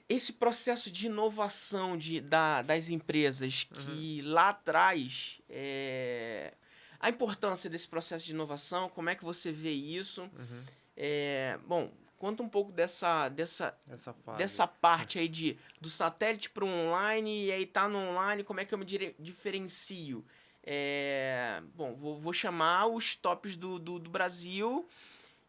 esse processo de inovação das empresas Uhum. que lá atrás, a importância desse processo de inovação, como é que você vê isso? Uhum. Bom, conta um pouco Essa fase. dessa parte aí do satélite para o online, e aí tá no online, como é que eu me diferencio? Bom, vou chamar os tops do Brasil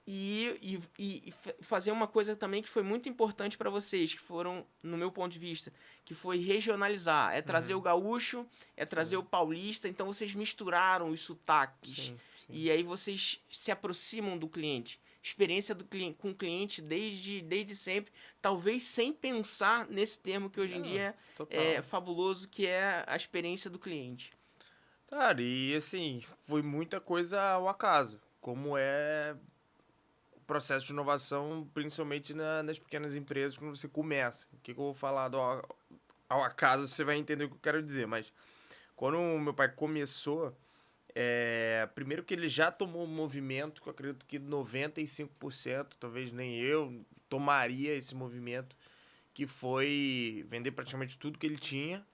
e fazer uma coisa também que foi muito importante para vocês, que foram, no meu ponto de vista, que foi regionalizar. É trazer o Uhum. gaúcho, é trazer o Sim, paulista, então vocês misturaram os sotaques. sim, sim. E aí vocês se aproximam do cliente. Experiência do cliente, com o cliente desde sempre, talvez sem pensar nesse termo que hoje em Não, dia é total. fabuloso, que é a experiência do cliente. Cara, e assim, foi muita coisa ao acaso. Como é o processo de inovação, principalmente nas pequenas empresas, quando você começa. O que eu vou falar ao acaso, você vai entender o que eu quero dizer. Mas quando o meu pai começou, primeiro que ele já tomou um movimento, que eu acredito que 95%, talvez nem eu, tomaria esse movimento, que foi vender praticamente tudo que ele tinha.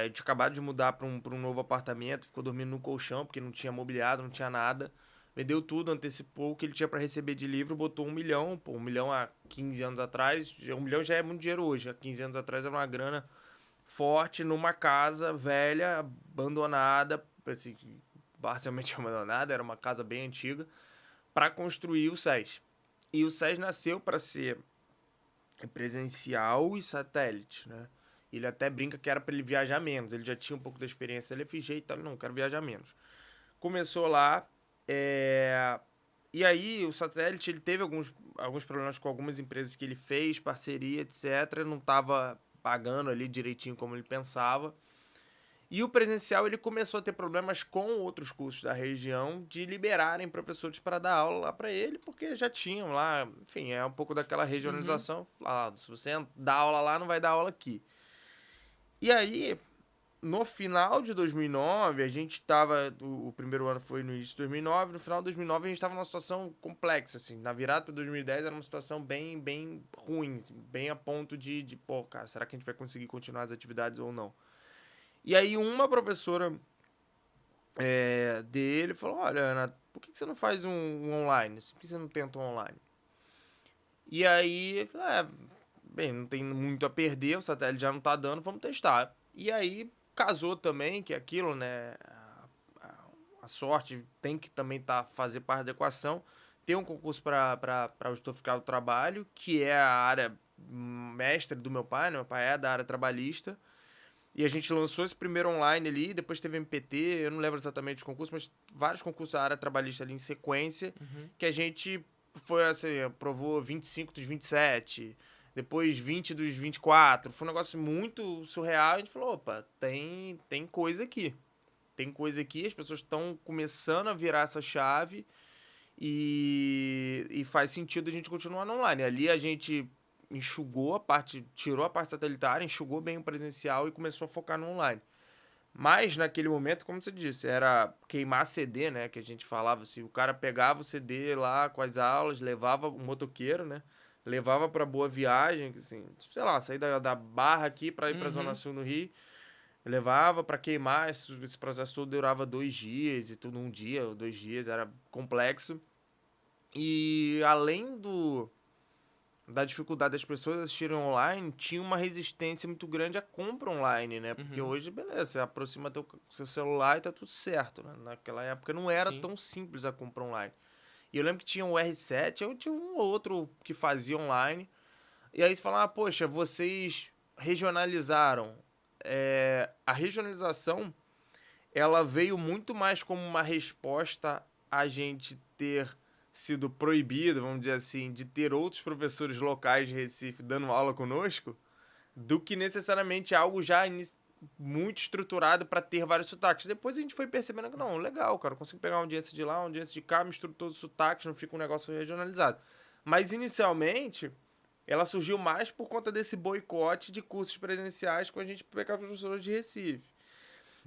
A gente acabado de mudar para um novo apartamento, ficou dormindo no colchão, porque não tinha mobiliado, não tinha nada. Vendeu tudo, antecipou o que ele tinha para receber de livro, botou 1 milhão. Pô, 1 milhão há 15 anos atrás. 1 milhão já é muito dinheiro hoje. Há 15 anos atrás era uma grana forte numa casa velha, abandonada, assim, parcialmente abandonada, era uma casa bem antiga, para construir o SES. E o SES nasceu para ser presencial e satélite, né? Ele até brinca que era para ele viajar menos. Ele já tinha um pouco da experiência LFG e tal. Não, quero viajar menos. Começou lá. E aí, o satélite ele teve alguns problemas com algumas empresas que ele fez, parceria, etc. Não estava pagando ali direitinho como ele pensava. E o presencial ele começou a ter problemas com outros cursos da região de liberarem professores para dar aula lá para ele, porque já tinham lá, enfim, é um pouco daquela Uhum. regionalização. Se você dá aula lá, não vai dar aula aqui. E aí, no final de 2009, a gente tava. O primeiro ano foi no início de 2009. No final de 2009, a gente tava numa situação complexa, assim. Na virada para 2010 era uma situação bem, bem ruim, assim, bem a ponto pô, cara, será que a gente vai conseguir continuar as atividades ou não? E aí, uma professora dele falou: Olha, Ana, por que você não faz um online? Por que você não tenta um online? E aí, bem, não tem muito a perder, o satélite já não tá dando, vamos testar. E aí casou também, que é aquilo, né? A sorte tem que também fazer parte da equação. Tem um concurso para auditor fiscal do trabalho, que é a área mestre do meu pai, né? Meu pai é da área trabalhista. E a gente lançou esse primeiro online ali, depois teve MPT, eu não lembro exatamente os concursos, mas vários concursos da área trabalhista ali em sequência, Uhum. que a gente foi assim, aprovou 25 dos 27, depois 20 dos 24. Foi um negócio muito surreal. A gente falou, opa, tem coisa aqui. Tem coisa aqui, as pessoas estão começando a virar essa chave e faz sentido a gente continuar no online. Ali a gente enxugou a parte, tirou a parte satelitar, enxugou bem o presencial e começou a focar no online. Mas naquele momento, como você disse, era queimar CD, né? Que a gente falava assim, o cara pegava o CD lá com as aulas, levava o motoqueiro, né? Levava pra Boa Viagem, assim, sei lá, sair da Barra aqui pra ir pra Zona Uhum. Sul no Rio. Levava pra queimar, esse processo todo durava 2 dias e tudo, um dia ou 2 dias, era complexo. E além da dificuldade das pessoas assistirem online, tinha uma resistência muito grande à compra online, né? Porque Uhum. hoje, beleza, você aproxima seu celular e tá tudo certo, né? Naquela época não era Sim. tão simples a compra online. E eu lembro que tinha o R7, eu tinha um ou outro que fazia online. E aí você falava, poxa, vocês regionalizaram. A regionalização, ela veio muito mais como uma resposta a gente ter sido proibido, vamos dizer assim, de ter outros professores locais de Recife dando aula conosco, do que necessariamente algo já muito estruturado para ter vários sotaques. Depois a gente foi percebendo que não, legal, cara, eu consigo pegar uma audiência de lá, uma audiência de cá, misturo todos os sotaques, não fica um negócio regionalizado. Mas inicialmente ela surgiu mais por conta desse boicote de cursos presenciais com a gente pegar professores de Recife.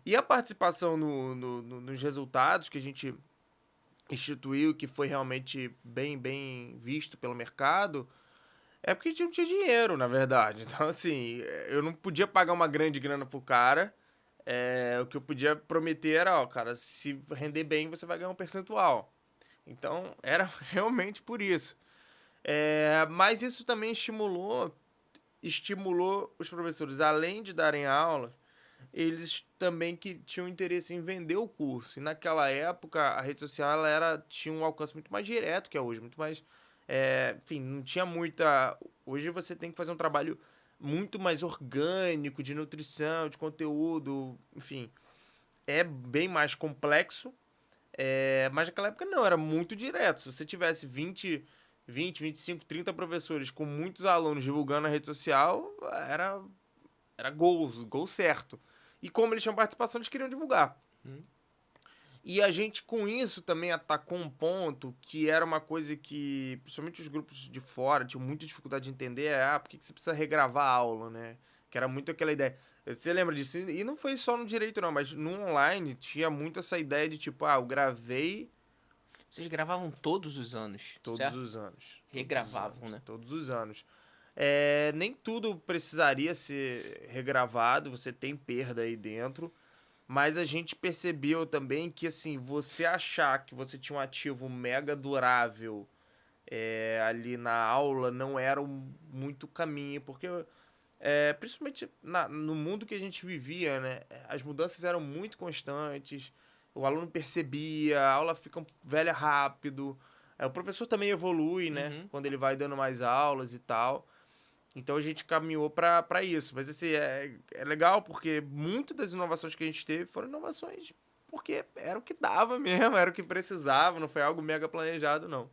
E a participação nos resultados que a gente instituiu, que foi realmente bem, bem visto pelo mercado, É porque a gente não tinha dinheiro, na verdade. Então, assim, eu não podia pagar uma grande grana pro cara. O que eu podia prometer era, ó, cara, se render bem, você vai ganhar um percentual. Então, era realmente por isso. Mas isso também estimulou os professores, além de darem aula, eles também que tinham interesse em vender o curso. E naquela época, a rede social tinha um alcance muito mais direto que é hoje, muito mais. Enfim, não tinha muita. Hoje você tem que fazer um trabalho muito mais orgânico, de nutrição, de conteúdo, enfim. É bem mais complexo, mas naquela época não, era muito direto. Se você tivesse 25, 30 professores com muitos alunos divulgando na rede social, era gol certo. E como eles tinham participação, eles queriam divulgar. E a gente, com isso, também atacou um ponto que era uma coisa que, principalmente os grupos de fora, tinham muita dificuldade de entender, por que você precisa regravar a aula, né? Que era muito aquela ideia. Você lembra disso? E não foi só no direito, não, mas no online tinha muito essa ideia de tipo, eu gravei Vocês gravavam todos os anos, todos certo? os anos. Regravavam, né? Todos os anos. Nem tudo precisaria ser regravado, você tem perda aí dentro. Mas a gente percebeu também que, assim, você achar que você tinha um ativo mega durável ali na aula não era muito caminho, porque, principalmente no mundo que a gente vivia, né, as mudanças eram muito constantes, o aluno percebia, a aula fica velha rápido, o professor também evolui, né, quando ele vai dando mais aulas e tal. Então a gente caminhou para isso. Mas assim, é legal porque muitas das inovações que a gente teve foram inovações porque era o que dava mesmo, era o que precisava, não foi algo mega planejado, não.